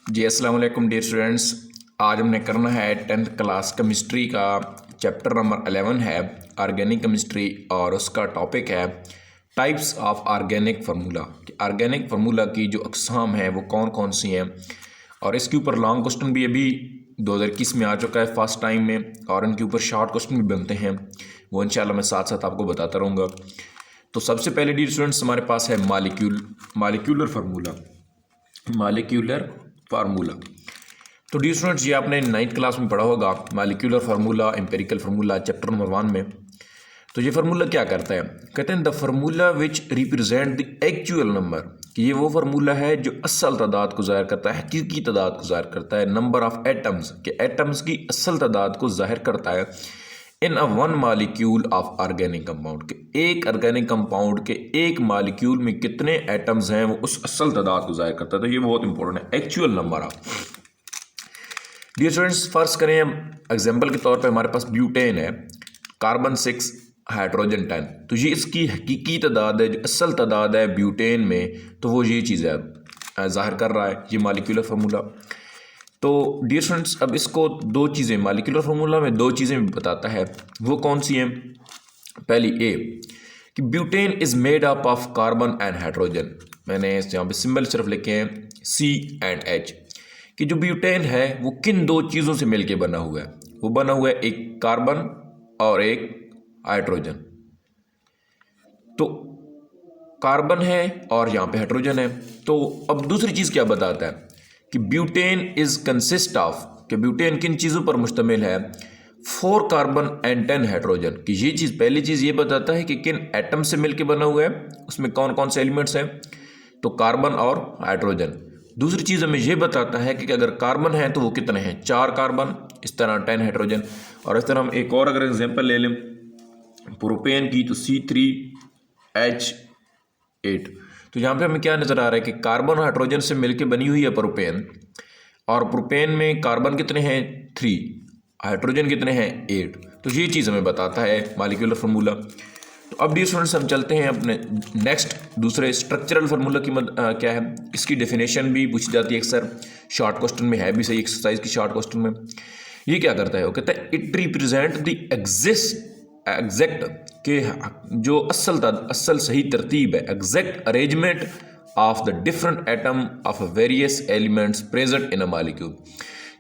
जी अस्सलाम वालेकुम dear students. आज हमने करना है 10th क्लास केमिस्ट्री का चैप्टर नंबर 11 है ऑर्गेनिक केमिस्ट्री और उसका टॉपिक है types of organic formula. Organic formula की जो अक़साम हैं वो कौन कौन सी हैं और इसके ऊपर लॉन्ग क्वेश्चन भी अभी 2021 में आ चुका है फर्स्ट टाइम में, और इनके ऊपर शॉर्ट क्वेश्चन भी बनते हैं, वो इंशाल्लाह मैं साथ साथ आपको बताता रहूँगा। तो सबसे पहले डियर स्टूडेंट्स हमारे पास है मालिक्यूलर फार्मूला। तो डियर स्टूडेंट्स ये आपने 9th क्लास में पढ़ा होगा, molecular formula, empirical formula, chapter number 1 में। तो ये फार्मूला क्या करता है, कहते हैं the formula which represent the actual number, कि ये वो फार्मूला है जो असल तादाद को ज़ाहिर करता है, हकीकी तादाद को ज़ाहिर करता है, नंबर ऑफ एटम्स के एटम्स की असल तादाद को ज़ाहिर करता है in a one molecule of organic compound, के एक ऑर्गेनिक कंपाउंड के एक मालिक्यूल में कितने एटम्स हैं वो उस असल तादाद को ज़ाहिर करता है। तो ये बहुत इंपॉर्टेंट है, actual number of. Dear students first करें हम एग्जांपल के तौर पे, हमारे पास ब्यूटेन है, कार्बन 6 हाइड्रोजन 10, तो ये इसकी हकीकी तादाद है, जो असल तादाद है ब्यूटेन में, तो वो ये चीज़ है ज़ाहिर कर रहा है ये मालिक्यूलर फार्मूला। तो डियर स्टूडेंट्स अब इसको दो चीज़ें, मालिक्यूलर फार्मूला में दो चीज़ें भी बताता है, वो कौन सी हैं। पहली ए कि butane is made up of carbon and hydrogen, मैंने यहाँ पे सिंबल सिर्फ लिखे हैं C&H, कि जो ब्यूटेन है वो किन दो चीज़ों से मिलके बना हुआ है, वो बना हुआ है एक कार्बन और एक हाइड्रोजन। तो कार्बन है और यहाँ पे हाइड्रोजन है। तो अब दूसरी चीज़ क्या बताता है कि ब्यूटेन इज कंसिस्ट ऑफ, कि ब्यूटेन किन चीज़ों पर मुश्तमिल है, 4 कार्बन एंड 10 हाइड्रोजन, कि ये चीज़ पहली चीज़ ये बताता है कि किन एटम से मिलके बना हुआ है, उसमें कौन कौन से एलिमेंट्स हैं, तो कार्बन और हाइड्रोजन। दूसरी चीज़ हमें ये बताता है कि अगर कार्बन है तो वो कितने हैं, 4 कार्बन, इस तरह 10 हाइड्रोजन। और इस तरह हम एक और अगर एग्जांपल ले लें प्रोपेन की, तो C3H8, तो यहाँ पे हमें क्या नज़र आ रहा है कि कार्बन हाइड्रोजन से मिलके बनी हुई है प्रोपेन, और प्रोपेन में कार्बन कितने हैं 3, हाइड्रोजन कितने हैं 8। तो ये चीज़ हमें बताता है मालिक्यूलर फार्मूला। तो अब डियर स्टूडेंट्स हम चलते हैं अपने नेक्स्ट दूसरे स्ट्रक्चरल फार्मूला की क्या है, इसकी डेफिनेशन भी पूछी जाती है अक्सर, शॉर्ट क्वेश्चन में है भी सही, एक्सरसाइज की शॉर्ट क्वेश्चन में। ये क्या करता है, वो कहता है इट रिप्रेजेंट द एग्जैक्ट के जो असल सही तरतीब है, exact arrangement of the different atom of various elements present in a molecule,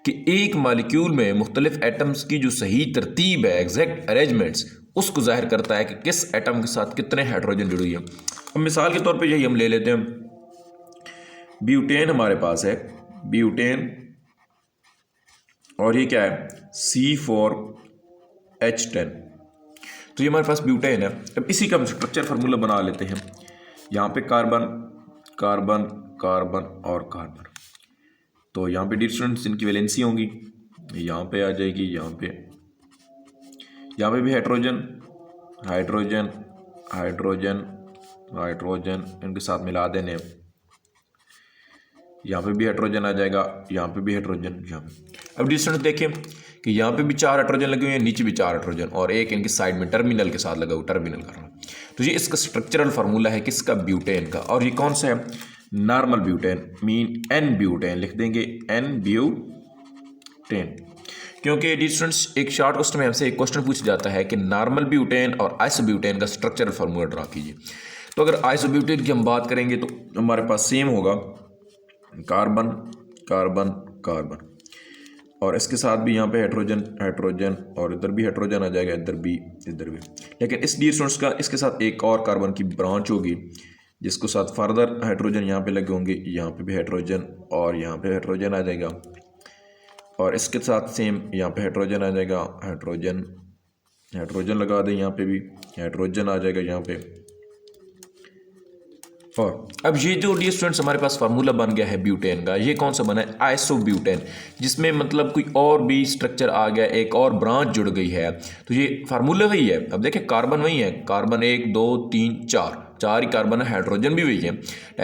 कि एक मालिक्यूल में मुख्तलिफ एटम्स की जो सही तरतीब है, एग्जैक्ट अरेंजमेंट्स, उसको जाहिर करता है कि किस एटम के साथ कितने हाइड्रोजन जुड़ी है। अब मिसाल के तौर पे यही हम ले लेते हैं, ब्यूटेन हमारे पास है, ब्यूटेन, और ये क्या है C4H10, तो ये हमारे पास ब्यूटेन है। अब इसी का हम स्ट्रक्चर फार्मूला बना लेते हैं, यहाँ पे कार्बन कार्बन कार्बन और कार्बन, तो यहाँ पे डियर स्टूडेंट्स इनकी वैलेंसी होंगी, यहाँ पे आ जाएगी, यहाँ पे भी हाइड्रोजन हाइड्रोजन हाइड्रोजन हाइड्रोजन, इनके साथ मिला देने, यहाँ पे भी हाइड्रोजन आ जाएगा, यहाँ पे भी हाइड्रोजन, यहाँ पे। अब डियर स्टूडेंट्स देखें कि यहाँ पे भी 4 हाइड्रोजन लगे हुए हैं, नीचे भी 4 हाइड्रोजन, और एक इनकी साइड में टर्मिनल के साथ लगा हुआ, टर्मिनल कर रहा हूँ। तो ये इसका स्ट्रक्चरल फार्मूला है किसका, ब्यूटेन का। और ये कौन सा है, normal butane, mean N butane लिख देंगे, N ब्यूटेन, क्योंकि डियर स्टूडेंट्स एक शॉर्ट क्वेश्चन में हमसे एक क्वेश्चन पूछा जाता है कि नॉर्मल ब्यूटेन और आइसोब्यूटेन का स्ट्रक्चरल फार्मूला ड्रा कीजिए। तो अगर आइसोब्यूटेन की हम बात करेंगे तो हमारे पास सेम होगा, कार्बन कार्बन कार्बन, और इसके साथ भी यहाँ पे हाइड्रोजन हाइड्रोजन, और इधर भी हाइड्रोजन आ जाएगा, इधर भी इधर भी। लेकिन इस डियर स्टूडेंट्स का इसके साथ एक और कार्बन की ब्रांच होगी, जिसको साथ फर्दर हाइड्रोजन यहाँ पे लगे होंगे, यहाँ पे भी हाइड्रोजन और यहाँ पे हाइड्रोजन आ जाएगा, और इसके साथ सेम यहाँ पे हाइड्रोजन आ जाएगा, हाइड्रोजन हाइड्रोजन लगा दें, यहाँ पे भी हाइड्रोजन आ जाएगा यहाँ पे। और अब ये जो डियर स्टूडेंट्स हमारे पास फार्मूला बन गया है ब्यूटेन का, ये कौन सा बना है, आइसोब्यूटेन, जिसमें मतलब कोई और भी स्ट्रक्चर आ गया, एक और ब्रांच जुड़ गई है, तो ये फार्मूला वही है। अब देखें कार्बन वही है, कार्बन 1 2 3 4 ही कार्बन है, हाइड्रोजन भी वही है,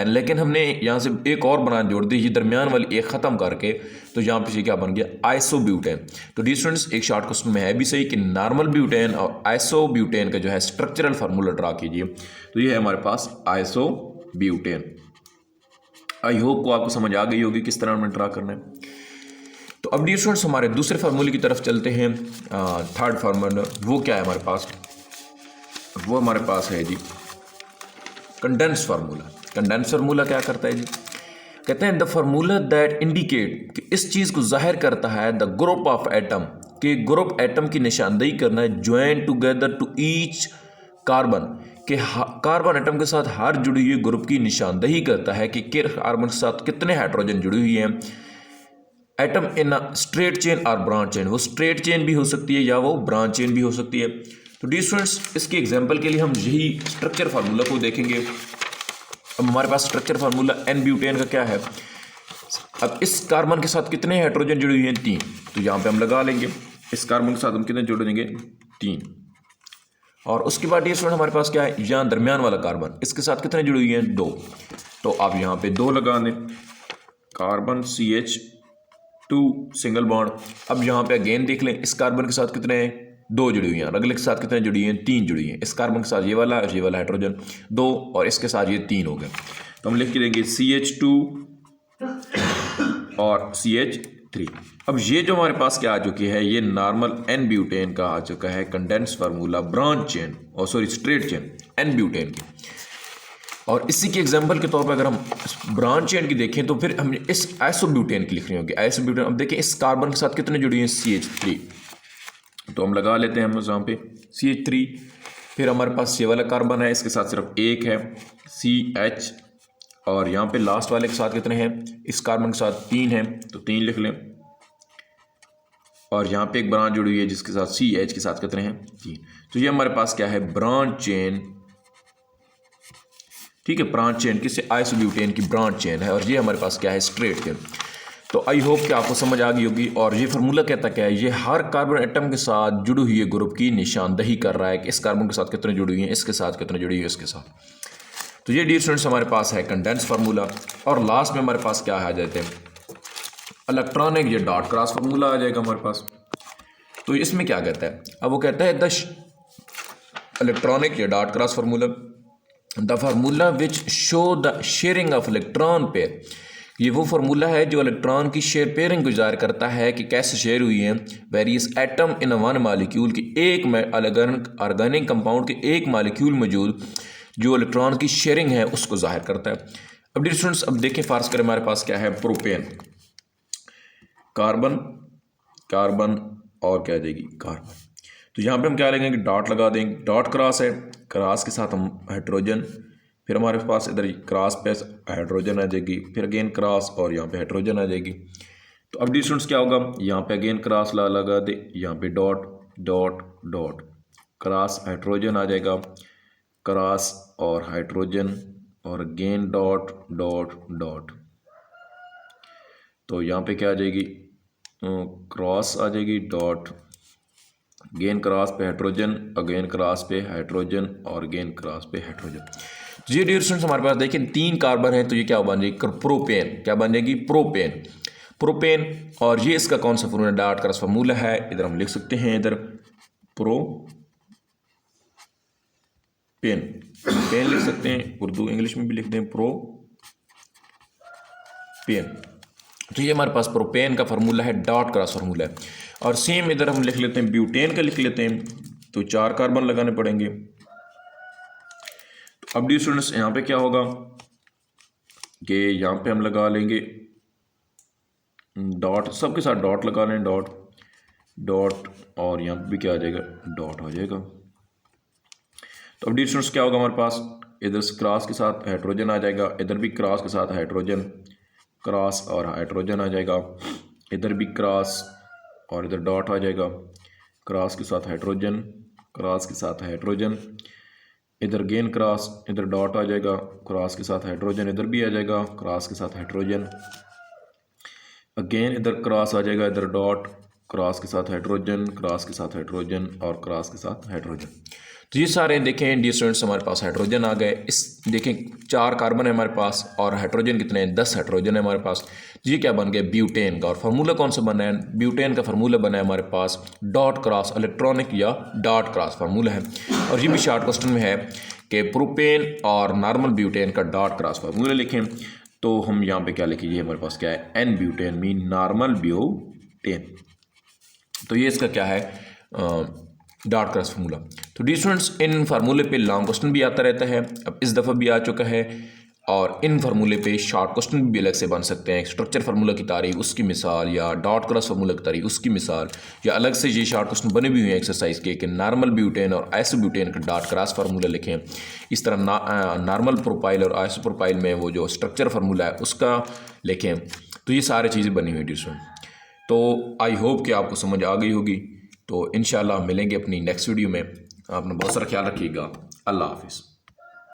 लेकिन हमने यहाँ से एक और ब्रांच जोड़ दी, ये दरमियान वाली एक ख़त्म करके, तो यहाँ पे क्या बन गया, आइसोब्यूटेन। तो डियर स्टूडेंट्स एक शॉर्ट क्वेश्चन में है भी सही कि नॉर्मल ब्यूटेन और आइसोब्यूटेन का जो है स्ट्रक्चरल फार्मूला ड्रा कीजिए। तो ये है हमारे पास आइसोब्यूटेन। आई होप को आपको समझ आ गई होगी किस तरह हमें ड्रा करना है। तो अब डियर स्टूडेंट्स हमारे दूसरे फार्मूले की तरफ चलते हैं। थर्ड फार्मूला वो क्या है हमारे पास, वो हमारे पास है जी कंडेंस फार्मूला। कंडेंस फार्मूला क्या करता है जी, कहते हैं द फार्मूला दैट इंडिकेट कि इस चीज़ को जाहिर करता है द ग्रुप ऑफ एटम, कि ग्रुप एटम की निशानदेही करना है join together to each carbon, कि कार्बन एटम के साथ हर जुड़ी हुई ग्रुप की निशानदेही करता है कि कार्बन के साथ कितने हाइड्रोजन जुड़ी हुई हैं। एटम इन स्ट्रेट चेन और ब्रांच चेन, वो स्ट्रेट चेन भी हो सकती है या वो ब्रांच चेन भी हो सकती है। तो डियर स्टूडेंट्स इसके एग्जांपल के लिए हम यही स्ट्रक्चर फार्मूला को देखेंगे। अब हमारे पास स्ट्रक्चर फार्मूला एन ब्यूटेन का क्या है, अब इस कार्बन के साथ कितने हाइड्रोजन जुड़ी हुई हैं, 3, तो यहाँ पे हम लगा लेंगे इस कार्बन के साथ हम कितने जोड़ देंगे, 3। और उसके बाद डियर स्टूडेंट हमारे पास क्या है, यहाँ दरमियान वाला कार्बन इसके साथ कितने जुड़ी हुई हैं, 2, तो आप यहाँ पे 2 लगा दें, कार्बन CH2 सिंगल बॉन्ड। अब यहाँ पे अगेन देख लें इस कार्बन के साथ कितने हैं, 2 जुड़ी हुई हैं, और अगले के साथ कितने जुड़ी हैं, 3 जुड़ी हैं। इस कार्बन के साथ ये वाला हाइड्रोजन 2 और इसके साथ ये 3 हो गए, तो हम लिख के देंगे CH2 और CH3। अब ये जो हमारे पास क्या आ चुकी है, ये नॉर्मल एन ब्यूटेन का आ चुका है कंडेंस फार्मूला ब्रांच चेन और स्ट्रेट चेन एन ब्यूटेन की। और इसी के एग्जांपल के तौर पर अगर हम ब्रांच चेन की देखें तो फिर हम इस आइसोब्यूटेन की लिख रही होगी, आइसोब्यूटेन। अब देखिए इस कार्बन के साथ कितने जुड़ी हैं, CH3, तो हम लगा लेते हैं हम यहाँ पे CH3। फिर हमारे पास ये वाला कार्बन है, इसके साथ सिर्फ एक है CH, और यहाँ पे लास्ट वाले के साथ कितने हैं, इस कार्बन के साथ 3 हैं, तो 3 लिख लें। और यहाँ पे एक ब्रांच जुड़ी हुई है जिसके साथ CH के साथ कितने हैं, 3। तो ये हमारे पास क्या है, ब्रांच चेन, ठीक है, ब्रांच चेन किससे, आइसोब्यूटेन की ब्रांच चेन है, और ये हमारे पास क्या है, स्ट्रेट चेन। तो आई होप कि आपको समझ आ गई होगी। और ये फार्मूला कहता क्या है, ये हर कार्बन एटम के साथ जुड़ी हुई ग्रुप की निशानदेही कर रहा है कि इस कार्बन के साथ कितने जुड़ी हुई हैं, इसके साथ कितने जुड़ी हुई है, इसके साथ। तो ये डियर स्टूडेंट्स हमारे पास है कंडेंस फार्मूला। और लास्ट में हमारे पास क्या आ जाते हैं, इलेक्ट्रॉनिक ये डॉट क्रॉस फार्मूला आ जाएगा हमारे पास। तो इसमें क्या कहता है, अब वो कहता है द इलेक्ट्रॉनिक ये dot cross formula, the formula which show the sharing of electron pair, ये वो फार्मूला है जो इलेक्ट्रॉन की शेयर पेयरिंग को ज़ाहिर करता है कि कैसे शेयर हुई हैं various atom in one molecule की एक ऑर्गेनिक कंपाउंड के एक मॉलिक्यूल मौजूद जो इलेक्ट्रॉन की शेयरिंग है उसको जाहिर करता है। अब डियर स्टूडेंट्स अब देखें फार्स करें हमारे पास क्या है, प्रोपेन, कार्बन कार्बन और क्या आ जाएगी, कार्बन। तो यहाँ पे हम क्या लेंगे, डॉट लगा देंगे, डॉट क्रॉस है, क्रॉस के साथ हम हाइड्रोजन, फिर हमारे पास इधर क्रॉस पे हाइड्रोजन आ जाएगी, फिर अगेन क्रॉस और यहाँ पे हाइड्रोजन आ जाएगी। तो अब डियर स्टूडेंट्स क्या होगा, यहाँ पे अगेन क्रॉस लगा दे, यहाँ पे dot dot dot, cross hydrogen आ जाएगा, क्रॉस और हाइड्रोजन और अगेन डॉट डॉट डॉट। तो यहाँ पे क्या आ जाएगी, क्रॉस आ जाएगी, डॉट, अगेन क्रॉस पे हाइड्रोजन, अगेन क्रॉस पे हाइड्रोजन और अगेन क्रॉस पे हाइड्रोजन। जी डियर स्टूडेंट्स हमारे पास देखिए 3 कार्बन है, तो ये क्या बन जाएगी, प्रोपेन, क्या बन जाएगी, प्रोपेन, प्रोपेन। और ये इसका कौन सा फार्मूला, डॉट क्रॉस फार्मूला है, इधर हम लिख सकते हैं, इधर प्रोपेन पेन लिख सकते हैं, उर्दू इंग्लिश में भी लिखते हैं प्रोपेन। तो ये हमारे पास प्रोपेन का फार्मूला है, डॉट क्रॉस फार्मूला है। और सेम इधर हम लिख लेते हैं, ब्यूटेन का लिख लेते हैं, तो 4 कार्बन लगाने पड़ेंगे। तो अब डियर स्टूडेंट्स यहाँ पे क्या होगा कि यहाँ पे हम लगा लेंगे डॉट, सबके साथ डॉट लगा लें, डॉट डॉट, और यहाँ पे भी क्या आ जाएगा, डॉट हो जाएगा। तो अब डियर स्टूडेंट्स क्या होगा हमारे पास, इधर क्रॉस के साथ हाइड्रोजन आ जाएगा, इधर भी क्रॉस के साथ हाइड्रोजन, क्रॉस और हाइड्रोजन आ जाएगा, इधर भी क्रॉस और इधर डॉट आ जाएगा, क्रॉस के साथ हाइड्रोजन, क्रॉस के साथ हाइड्रोजन, इधर गेन क्रॉस, इधर डॉट आ जाएगा, क्रॉस के साथ हाइड्रोजन, इधर भी आ जाएगा, क्रॉस के साथ हाइड्रोजन, अगेन इधर क्रॉस आ जाएगा, इधर डॉट, क्रॉस के साथ हाइड्रोजन, क्रॉस के साथ हाइड्रोजन और क्रॉस के साथ हाइड्रोजन। तो ये सारे देखें डियर स्टूडेंट्स हमारे पास हाइड्रोजन आ गए। इस देखें 4 कार्बन है हमारे पास और हाइड्रोजन कितने हैं, 10 हाइड्रोजन है हमारे पास। ये क्या बन गया, ब्यूटेन का। और फार्मूला कौन सा बना है, ब्यूटेन का फार्मूला बना है हमारे पास डॉट क्रॉस इलेक्ट्रॉनिक या डॉट क्रॉस फार्मूला है। और ये भी शॉर्ट क्वेश्चन में है कि प्रोपेन और नॉर्मल ब्यूटेन का डॉट क्रॉस फार्मूला लिखें। तो हम यहाँ पे क्या लिखेंगे, हमारे पास क्या है, n butane mean normal butane. तो ये इसका क्या है, डॉट क्रॉस फार्मूला। तो डी स्टूडेंट्स, इन फार्मूले पे लॉन्ग क्वेश्चन भी आता रहता है, अब इस दफ़ा भी आ चुका है, और इन फार्मूले पे शॉर्ट क्वेश्चन भी अलग से बन सकते हैं। स्ट्रक्चर फार्मूला की तारीफ, उसकी मिसाल, या डॉट क्रॉस फार्मूला की तारीफ, उसकी मिसाल, या अलग से ये शॉर्ट क्वेश्चन बने भी हुए हैं एक्सरसाइज के कि नॉर्मल ब्यूटेन और आइसोब्यूटेन का डॉट क्रॉस फार्मूला लिखें। इस तरह नॉर्मल प्रोपाइल और आइसो प्रोपाइल में वो जो स्ट्रक्चर फार्मूला है उसका लिखें। तो ये सारी चीज़ें बनी हुई ट्यूशन। तो आई होप कि आपको समझ आ गई होगी। तो इंशाल्लाह मिलेंगे अपनी नेक्स्ट वीडियो में। आपने बहुत सारा ख्याल रखिएगा। अल्लाह हाफिज़।